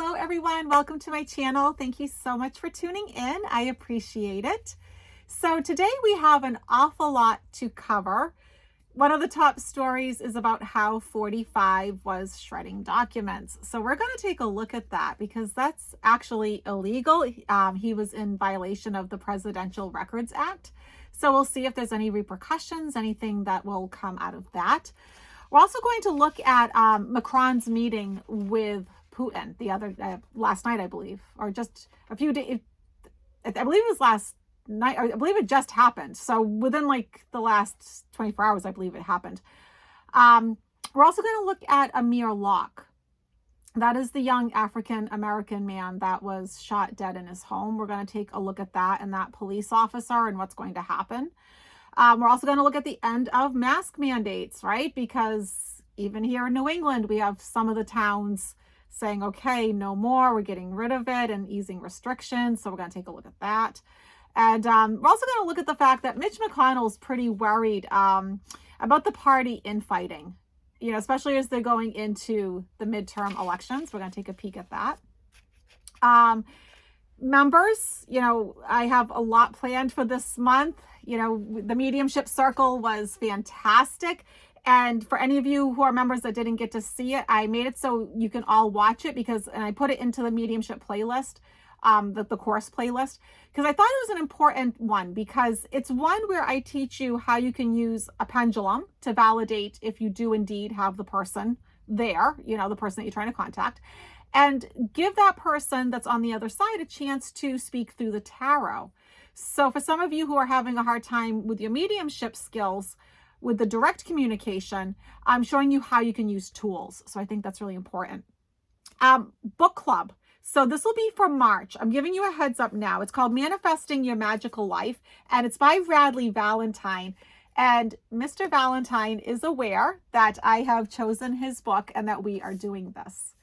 Hello everyone, welcome to my channel. Thank you so much for tuning in. I appreciate it. So today we have an awful lot to cover. One of the top stories is about how 45 was shredding documents. So we're going to take a look at that because that's actually illegal. He was in violation of the Presidential Records Act. So we'll see if there's any repercussions, anything that will come out of that. We're also going to look at Macron's meeting with Putin last night, I believe, or just a few days. I believe it was last night. I believe it just happened. So within like the last 24 hours, I believe it happened. We're also going to look at Amir Locke. That is the young African-American man that was shot dead in his home. We're going to take a look at that and that police officer and what's going to happen. We're also going to look at the end of mask mandates, right? Because even here in New England, we have some of the towns saying, okay, no more, we're getting rid of it and easing restrictions. So we're going to take a look at that. And we're also going to look at the fact that Mitch McConnell is pretty worried about the party infighting, especially as they're going into the midterm elections. We're going to take a peek at that. Members, I have a lot planned for this month. The Mediumship Circle was fantastic. And for any of you who are members that didn't get to see it, I made it so you can all watch it and I put it into the Mediumship playlist, the course playlist, because I thought it was an important one because it's one where I teach you how you can use a pendulum to validate if you do indeed have the person there, the person that you're trying to contact, and give that person that's on the other side a chance to speak through the tarot. So for some of you who are having a hard time with your mediumship skills, with the direct communication, I'm showing you how you can use tools. So I think that's really important. Book club. So this will be for March. I'm giving you a heads up now. It's called Manifesting Your Magical Life, and it's by Radley Valentine. And Mr. Valentine is aware that I have chosen his book and that we are doing this.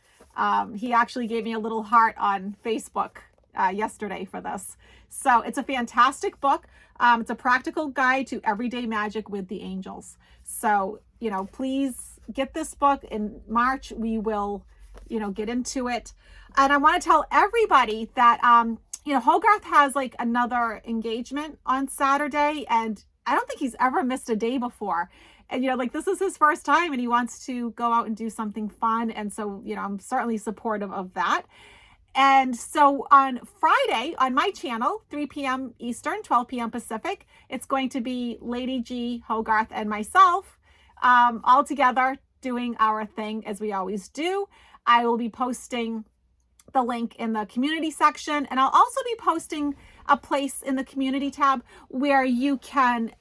He actually gave me a little heart on Facebook yesterday for this. So it's a fantastic book. It's a practical guide to everyday magic with the angels. So, please get this book. In March, we will, get into it. And I want to tell everybody that, Hogarth has like another engagement on Saturday, and I don't think he's ever missed a day before. And, this is his first time and he wants to go out and do something fun. And so, I'm certainly supportive of that. And so on Friday on my channel, 3 p.m. Eastern, 12 p.m. Pacific, it's going to be Lady G, Hogarth, and myself all together doing our thing as we always do. I will be posting the link in the community section, and I'll also be posting a place in the community tab where you can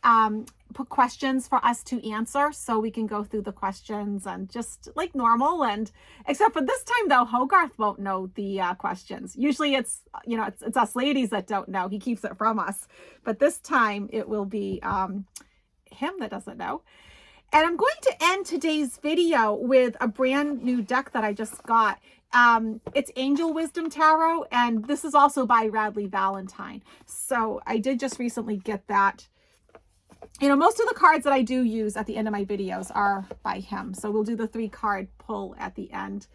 put questions for us to answer, so we can go through the questions and just like normal. And except for this time though, Hogarth won't know the questions. Usually it's it's us ladies that don't know. He keeps it from us, but this time it will be him that doesn't know. And I'm going to end today's video with a brand new deck that I just got. It's Angel Wisdom Tarot, and this is also by Radley Valentine. So I did just recently get that. Most of the cards that I do use at the end of my videos are by him. So we'll do the 3-card pull at the end.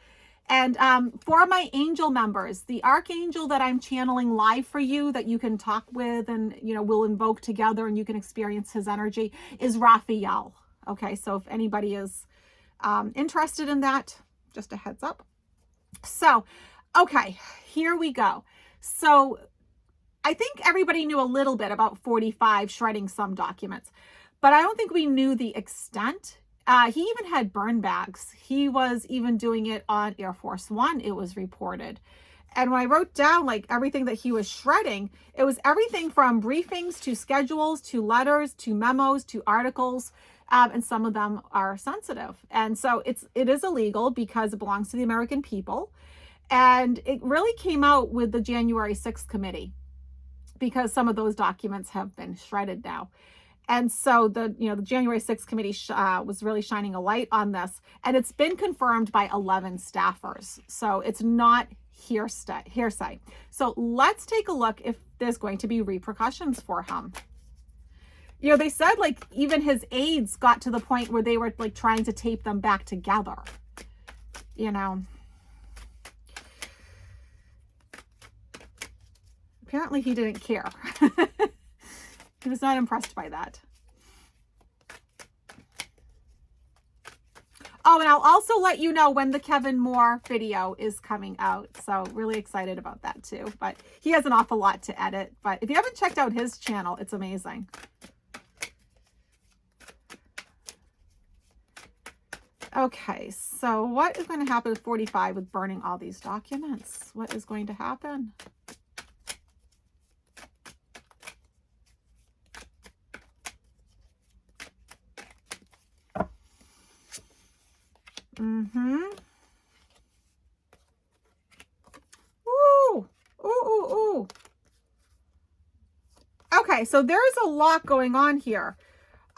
And for my angel members, the archangel that I'm channeling live for you that you can talk with and, we'll invoke together and you can experience his energy is Raphael. Okay, so if anybody is interested in that, just a heads up. So, okay, here we go. So I think everybody knew a little bit about 45 shredding some documents, but I don't think we knew the extent. He even had burn bags. He was even doing it on Air Force One, it was reported. And when I wrote down like everything that he was shredding, it was everything from briefings to schedules to letters to memos to articles. And some of them are sensitive. And so it is illegal because it belongs to the American people. And it really came out with the January 6th committee because some of those documents have been shredded now. And so the January 6th committee was really shining a light on this. And it's been confirmed by 11 staffers. So it's not hearsay. So let's take a look if there's going to be repercussions for him. They said like even his aides got to the point where they were like trying to tape them back together, apparently he didn't care. He was not impressed by that. Oh, and I'll also let you know when the Kevin Moore video is coming out. So really excited about that too. But he has an awful lot to edit. But if you haven't checked out his channel, it's amazing. Okay, so what is going to happen with 45 with burning all these documents? What is going to happen? Ooh, ooh, ooh, ooh. Okay, so there's a lot going on here.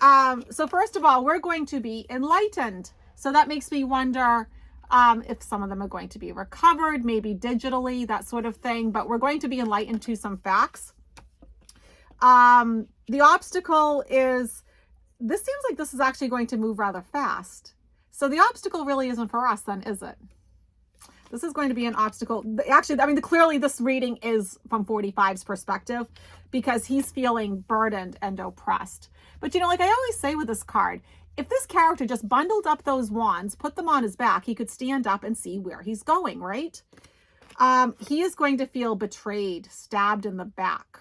So first of all, we're going to be enlightened. So that makes me wonder if some of them are going to be recovered, maybe digitally, that sort of thing. But we're going to be enlightened to some facts. The obstacle is, this seems like this is actually going to move rather fast. So the obstacle really isn't for us then, is it? This is going to be an obstacle. Actually, I mean, clearly this reading is from 45's perspective because he's feeling burdened and oppressed. But, you know, like I always say with this card, if this character just bundled up those wands, put them on his back, he could stand up and see where he's going, right? He is going to feel betrayed, stabbed in the back.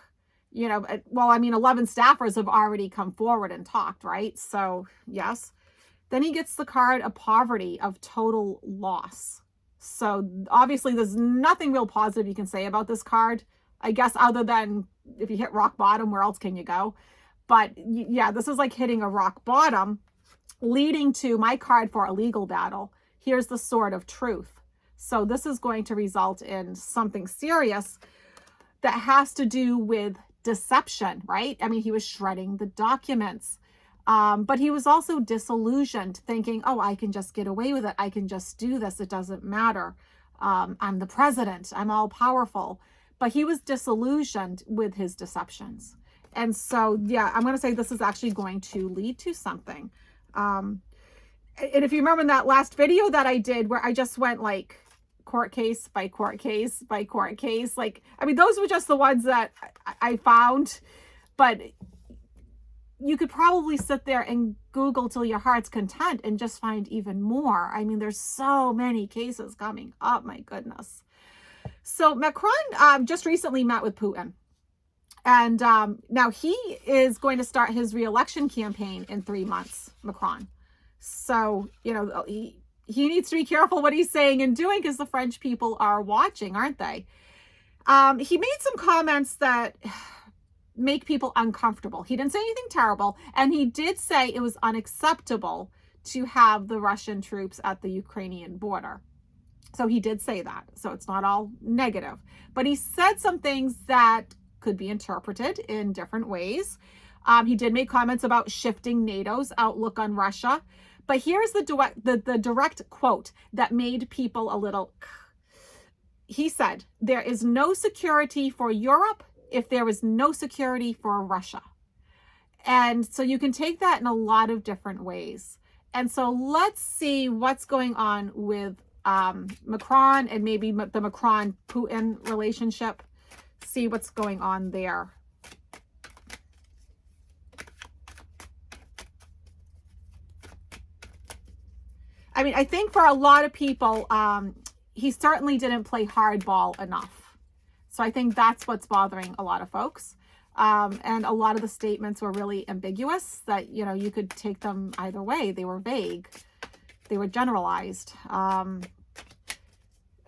You know, well, I mean, 11 staffers have already come forward and talked, right? So, yes. Then he gets the card of poverty, of total loss. So obviously there's nothing real positive you can say about this card, I guess, other than if you hit rock bottom, where else can you go? But yeah, this is like hitting a rock bottom, leading to my card for a legal battle. Here's the sword of truth. So this is going to result in something serious that has to do with deception, right? I mean, he was shredding the documents. But he was also disillusioned, thinking, oh, I can just get away with it. I can just do this. It doesn't matter. I'm the president. I'm all powerful. But he was disillusioned with his deceptions. And so, yeah, I'm going to say this is actually going to lead to something. And if you remember in that last video that I did where I just went like court case by court case by court case, like, I mean, those were just the ones that I found. But you could probably sit there and Google till your heart's content and just find even more. I mean, there's so many cases coming up, my goodness. So Macron just recently met with Putin. And now he is going to start his re-election campaign in 3 months, Macron. So, you know, he needs to be careful what he's saying and doing because the French people are watching, aren't they? He made some comments that make people uncomfortable. He didn't say anything terrible, and he did say it was unacceptable to have the Russian troops at the Ukrainian border. So he did say that. So it's not all negative. But he said some things that could be interpreted in different ways. He did make comments about shifting NATO's outlook on Russia. But here's the direct quote that made people a little... He said, "There is no security for Europe if there is no security for Russia." And so you can take that in a lot of different ways. And so let's see what's going on with Macron and maybe the Macron-Putin relationship. See what's going on there. I mean, I think for a lot of people, he certainly didn't play hardball enough. So I think that's what's bothering a lot of folks. And a lot of the statements were really ambiguous that, you know, you could take them either way. They were vague. They were generalized. I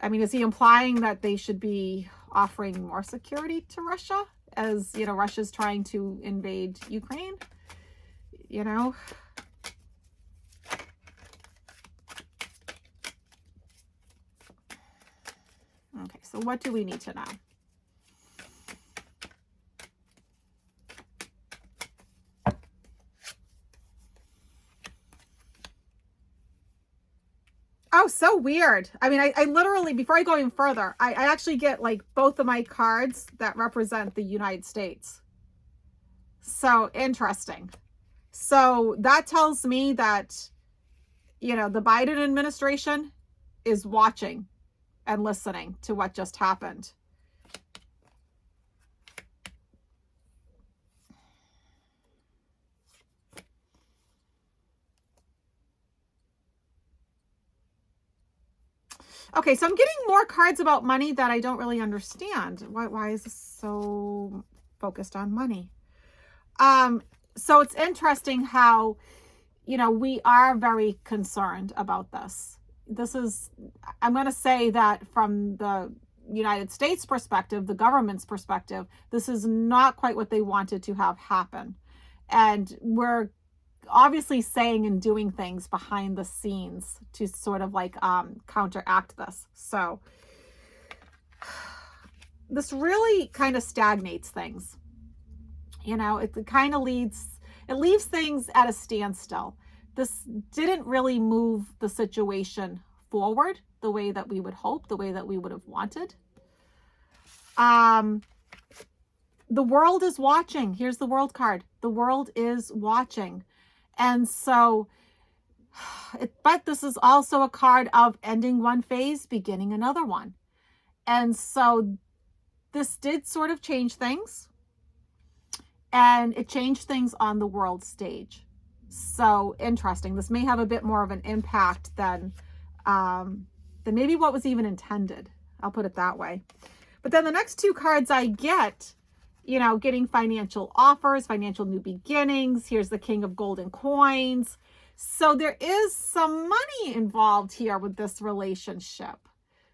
mean, is he implying that they should be offering more security to Russia as, you know, Russia's trying to invade Ukraine? You know? Okay, so what do we need to know? Oh, so weird. I mean, I literally, before I go even further, I actually get like both of my cards that represent the United States. So interesting. So that tells me that, you know, the Biden administration is watching and listening to what just happened. Okay, so I'm getting more cards about money that I don't really understand. Why is this so focused on money? So it's interesting how, we are very concerned about this. I'm going to say that from the United States perspective, the government's perspective, this is not quite what they wanted to have happen. And we're obviously saying and doing things behind the scenes to sort of like counteract this. So this really kind of stagnates things. It kind of leaves things at a standstill. This didn't really move the situation forward the way that we would hope, the way that we would have wanted. The world is watching. Here's the world card. The world is watching. And so, but this is also a card of ending one phase, beginning another one. And so this did sort of change things. And it changed things on the world stage. So interesting. This may have a bit more of an impact than maybe what was even intended. I'll put it that way. But then the next two cards I get, getting financial offers, financial new beginnings. Here's the King of Golden Coins. So there is some money involved here with this relationship.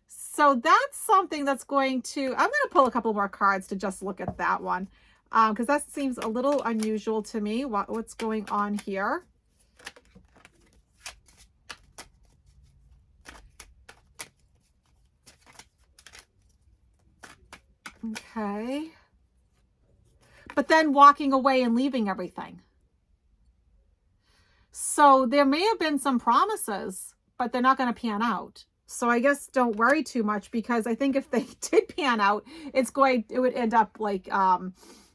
So that's something that's I'm going to pull a couple more cards to just look at that one. Because that seems a little unusual to me. What's going on here? Okay. But then walking away and leaving everything. So there may have been some promises, but they're not going to pan out. So I guess don't worry too much, because I think if they did pan out, it would end up like,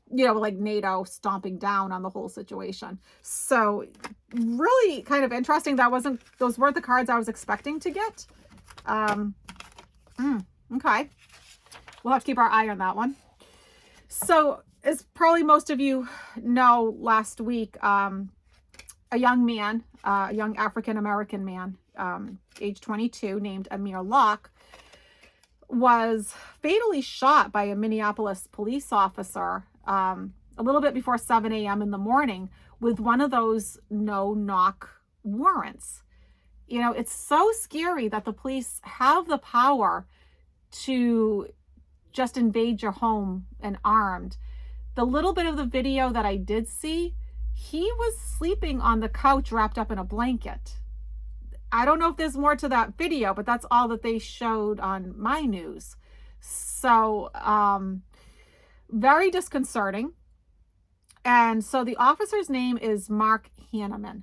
like NATO stomping down on the whole situation. So really kind of interesting. Those weren't the cards I was expecting to get. Okay. We'll have to keep our eye on that one. So as probably most of you know, last week, a young man, a young African-American man, age 22, named Amir Locke, was fatally shot by a Minneapolis police officer a little bit before 7 a.m. in the morning with one of those no-knock warrants. It's so scary that the police have the power to just invade your home and armed. The little bit of the video that I did see, he was sleeping on the couch wrapped up in a blanket. I don't know if there's more to that video, but that's all that they showed on my news. So, very disconcerting. And so the officer's name is Mark Hanneman.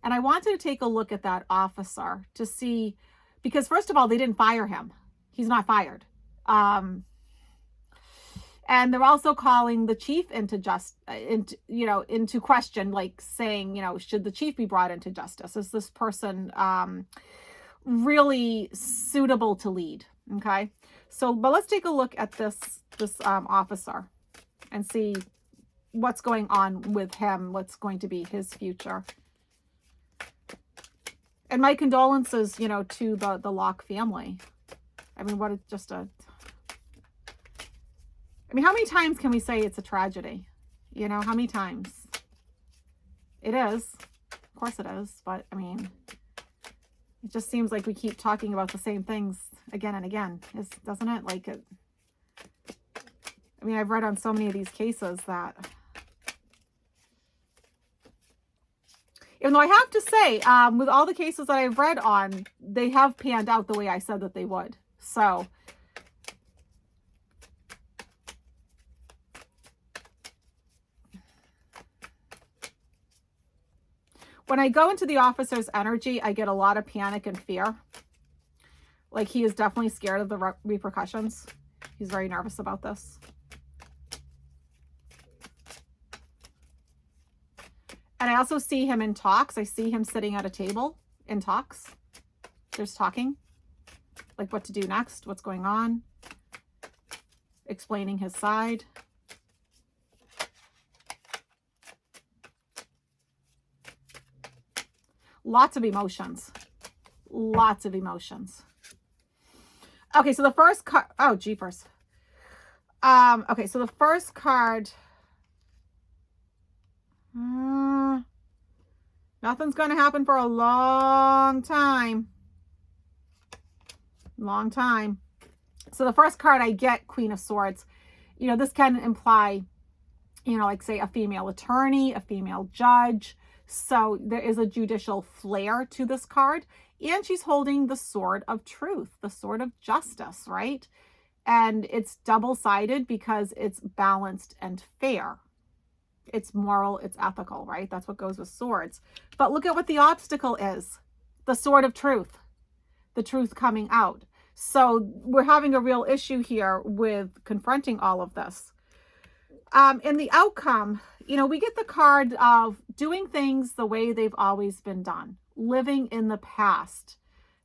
And I wanted to take a look at that officer to see, because first of all, they didn't fire him. He's not fired. And they're also calling the chief into question, like saying, should the chief be brought into justice? Is this person really suitable to lead? Okay. So, but let's take a look at this officer and see what's going on with him, what's going to be his future. And my condolences, to the Locke family. I mean, how many times can we say it's a tragedy? How many times? It is. Of course it is. But, I mean, it just seems like we keep talking about the same things again and again, doesn't it? I've read on so many of these cases that, even though I have to say, with all the cases that I've read on, they have panned out the way I said that they would. So, when I go into the officer's energy, I get a lot of panic and fear. Like, he is definitely scared of the repercussions. He's very nervous about this. And I also see him in talks. I see him sitting at a table in talks. There's talking, like what to do next, what's going on, explaining his side. Lots of emotions. Lots of emotions. Okay, so the first card, oh, jeepers. Okay, so the first card, nothing's going to happen for a long time. Long time. So the first card I get, Queen of Swords, you know, this can imply, you know, like say a female attorney, a female judge. So there is a judicial flair to this card. And she's holding the sword of truth, the sword of justice, right? And it's double-sided because it's balanced and fair. It's moral, it's ethical, right? That's what goes with swords. But look at what the obstacle is. The sword of truth. The truth coming out. So we're having a real issue here with confronting all of this. In the outcome, you know, we get the card of doing things the way they've always been done. Living in the past.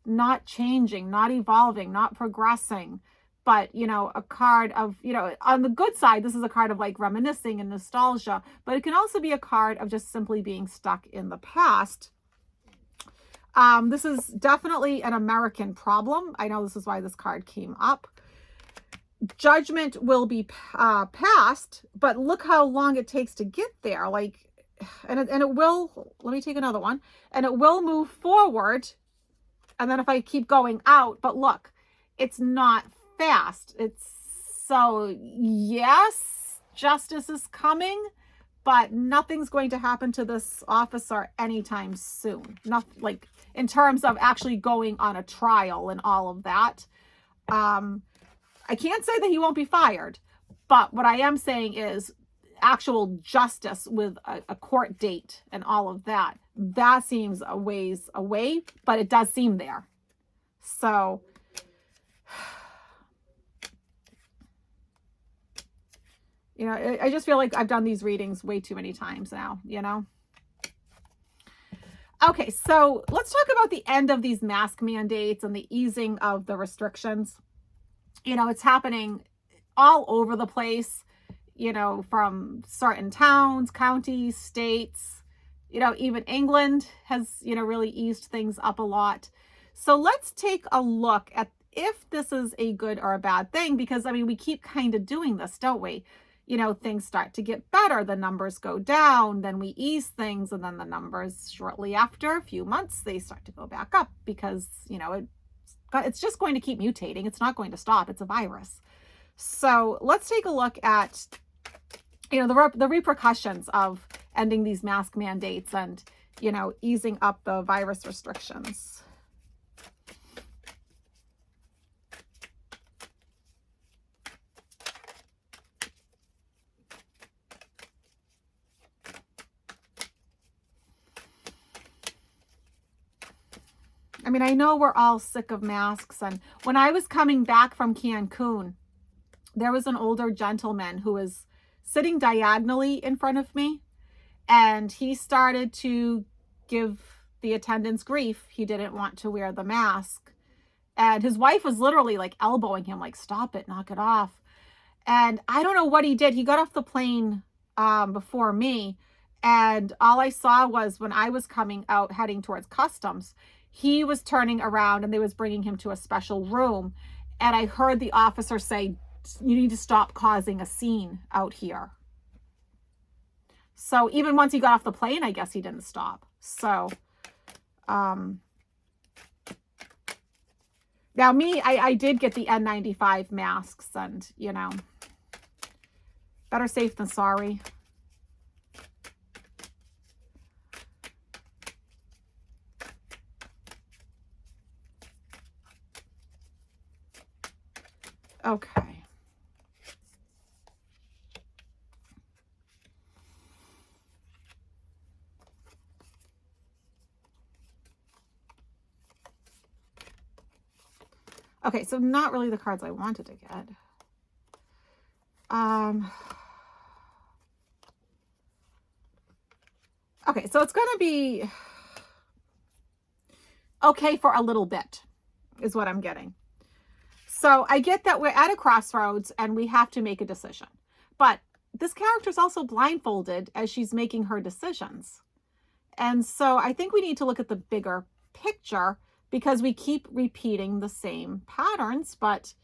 Not changing, not evolving, not progressing. But, you know, a card of, you know, on the good side, this is a card of like reminiscing and nostalgia. But it can also be a card of just simply being stuck in the past. This is definitely an American problem. I know this is why this card came up. Judgment will be passed, but look how long it takes to get there. Like, and it will, let me take another one, and it will move forward. And then if I keep going out, but look, it's not fast. It's so, yes, justice is coming, but nothing's going to happen to this officer anytime soon. Not like in terms of actually going on a trial and all of that. I can't say that he won't be fired, but what I am saying is actual justice with a court date and all of that, that seems a ways away, but it does seem there. So, you know, I just feel like I've done these readings way too many times now, you know. Okay, so let's talk about the end of these mask mandates and the easing of the restrictions. You know, it's happening all over the place, you know, from certain towns, counties, states, you know, even England has, you know, really eased things up a lot. So let's take a look at if this is a good or a bad thing, because I mean, we keep kind of doing this, don't we? You know, things start to get better, the numbers go down, then we ease things, and then the numbers shortly after, a few months, they start to go back up because, you know, it's just going to keep mutating. It's not going to stop. It's a virus. So let's take a look at, you know, the repercussions of ending these mask mandates and, you know, easing up the virus restrictions. I mean, I know we're all sick of masks. And when I was coming back from Cancun, there was an older gentleman who was sitting diagonally in front of me. And he started to give the attendants grief. He didn't want to wear the mask. And his wife was literally like elbowing him, like, stop it, knock it off. And I don't know what he did. He got off the plane before me. And all I saw was when I was coming out, heading towards customs, he was turning around and they was bringing him to a special room. And I heard the officer say, you need to stop causing a scene out here. So even once he got off the plane, I guess he didn't stop. So, now me, I did get the N95 masks and, you know, better safe than sorry. Okay. Okay, so not really the cards I wanted to get. Okay, so it's going to be okay for a little bit, is what I'm getting. So I get that we're at a crossroads and we have to make a decision. But this character is also blindfolded as she's making her decisions. And so I think we need to look at the bigger picture because we keep repeating the same patterns. But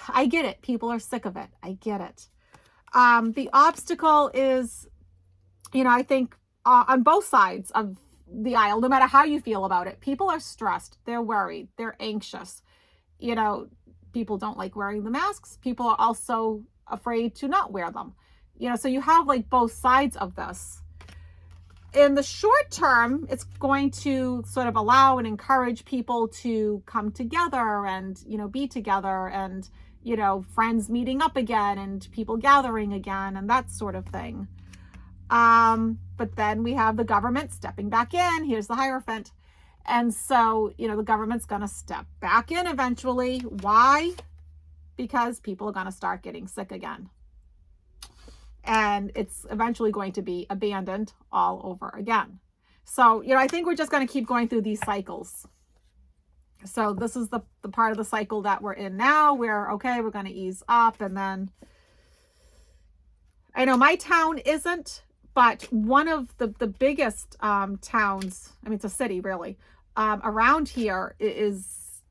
I get it. People are sick of it. I get it. The obstacle is, I think on both sides of the aisle, no matter how you feel about it, people are stressed. They're worried. They're anxious. People don't like wearing the masks. People are also afraid to not wear them. So you have like both sides of this. In the short term, it's going to sort of allow and encourage people to come together and, be together and, friends meeting up again and people gathering again and that sort of thing. But then we have the government stepping back in. Here's the Hierophant. And so, the government's going to step back in eventually. Why? Because people are going to start getting sick again. And it's eventually going to be abandoned all over again. So, I think we're just going to keep going through these cycles. So this is the part of the cycle that we're in now where, okay, we're going to ease up. And then I know my town isn't, but one of the biggest towns, it's a city really, around here is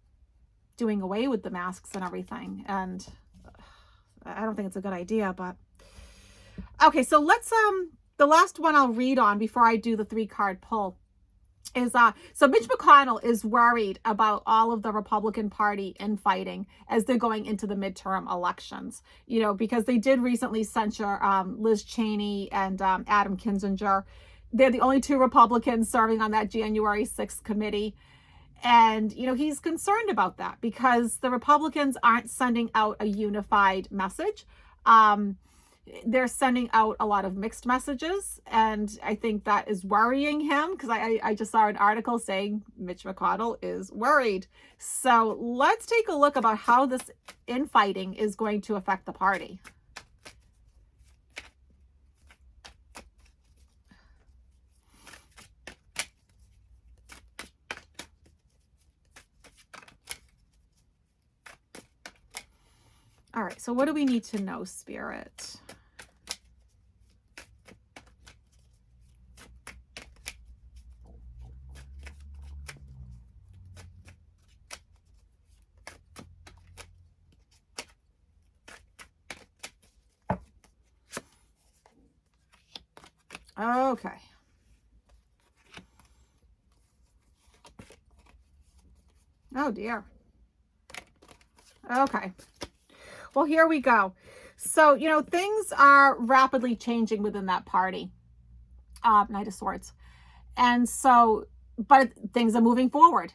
doing away with the masks and everything. And I don't think it's a good idea, but okay, so let's, the last one I'll read on before I do the 3-card pull is, so Mitch McConnell is worried about all of the Republican Party infighting as they're going into the midterm elections, because they did recently censure Liz Cheney and Adam Kinzinger. They're the only 2 Republicans serving on that January 6th committee. And, he's concerned about that because the Republicans aren't sending out a unified message. They're sending out a lot of mixed messages. And I think that is worrying him because I just saw an article saying Mitch McConnell is worried. So let's take a look about how this infighting is going to affect the party. All right, so what do we need to know, Spirit? Okay. Oh, dear. Okay. Well, here we go. So, things are rapidly changing within that party, Knight of Swords. And so, but things are moving forward,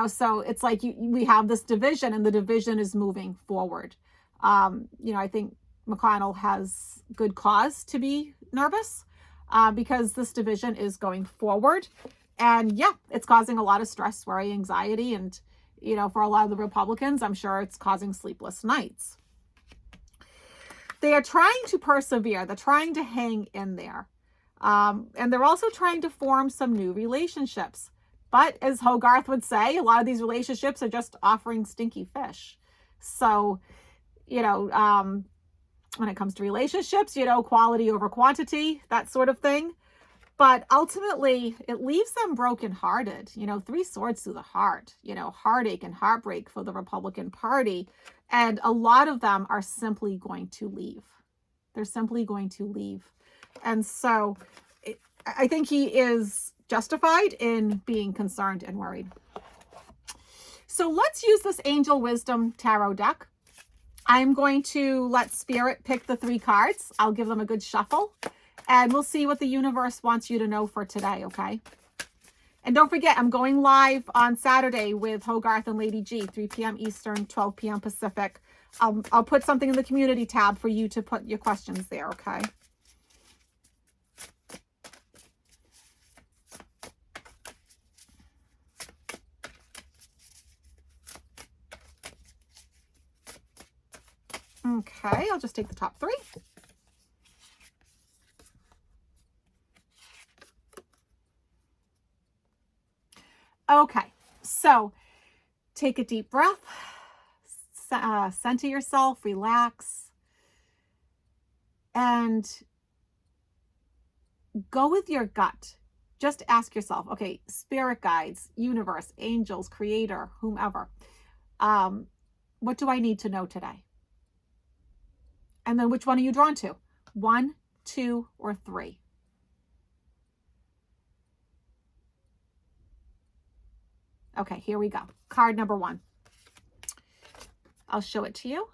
so it's like we have this division and the division is moving forward. I think McConnell has good cause to be nervous because this division is going forward. And yeah, it's causing a lot of stress, worry, anxiety. And, for a lot of the Republicans, I'm sure it's causing sleepless nights. They are trying to persevere. They're trying to hang in there. And they're also trying to form some new relationships. But as Hogarth would say, a lot of these relationships are just offering stinky fish. So, when it comes to relationships, quality over quantity, that sort of thing. But ultimately, it leaves them brokenhearted. 3 swords through the heart, heartache and heartbreak for the Republican Party. And a lot of them are simply going to leave. They're simply going to leave. And so I think he is justified in being concerned and worried. So let's use this Angel Wisdom Tarot deck. I'm going to let Spirit pick the 3 cards. I'll give them a good shuffle. And we'll see what the universe wants you to know for today, okay? And don't forget, I'm going live on Saturday with Hogarth and Lady G, 3 p.m. Eastern, 12 p.m. Pacific. I'll put something in the community tab for you to put your questions there, okay? Okay, I'll just take the top 3. Okay, so take a deep breath, center yourself, relax, and go with your gut. just ask yourself, okay, spirit guides, universe, angels, creator, whomever, what do I need to know today? And then which one are you drawn to? 1, 2, or 3? Okay, here we go. Card number 1. I'll show it to you.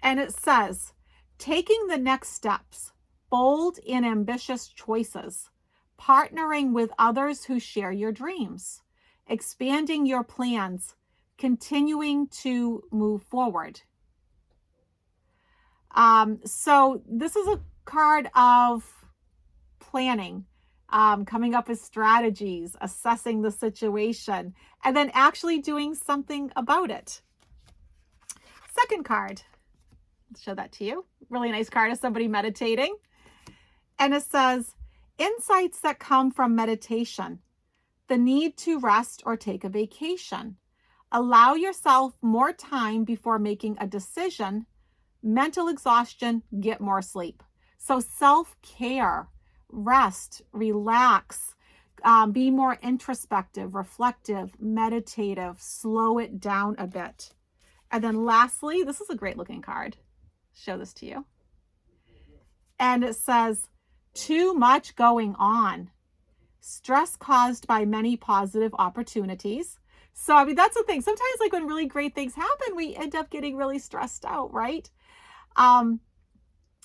And it says, taking the next steps, bold and ambitious choices, partnering with others who share your dreams, expanding your plans, continuing to move forward. So this is a card of planning, coming up with strategies, assessing the situation, and then actually doing something about it. Second card. Let's show that to you. Really nice card of somebody meditating. And it says, insights that come from meditation, the need to rest or take a vacation. Allow yourself more time before making a decision. Mental exhaustion, get more sleep. So self-care, rest, relax, be more introspective, reflective, meditative, slow it down a bit. And then lastly, this is a great looking card. Show this to you. And it says, too much going on. Stress caused by many positive opportunities. So, I mean, that's the thing. Sometimes, like, when really great things happen, we end up getting really stressed out, right?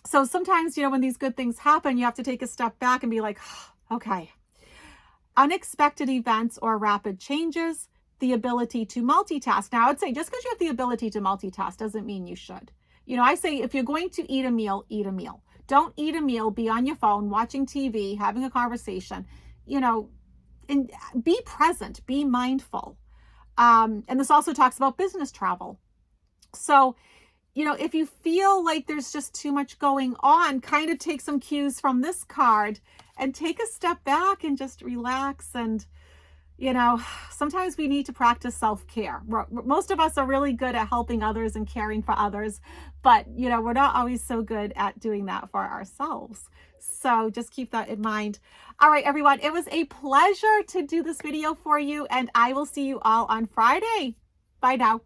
So sometimes, you know, when these good things happen, you have to take a step back and be like, okay. Unexpected events or rapid changes, the ability to multitask. Now, I would say just because you have the ability to multitask doesn't mean you should. You know, I say if you're going to eat a meal, eat a meal. Don't eat a meal, be on your phone, watching TV, having a conversation, you know, and be present, be mindful. And this also talks about business travel. So, you know, if you feel like there's just too much going on, kind of take some cues from this card and take a step back and just relax. And, you know, sometimes we need to practice self-care. Most of us are really good at helping others and caring for others, but, you know, we're not always so good at doing that for ourselves. So just keep that in mind. All right, everyone, it was a pleasure to do this video for you, and I will see you all on Friday. Bye now.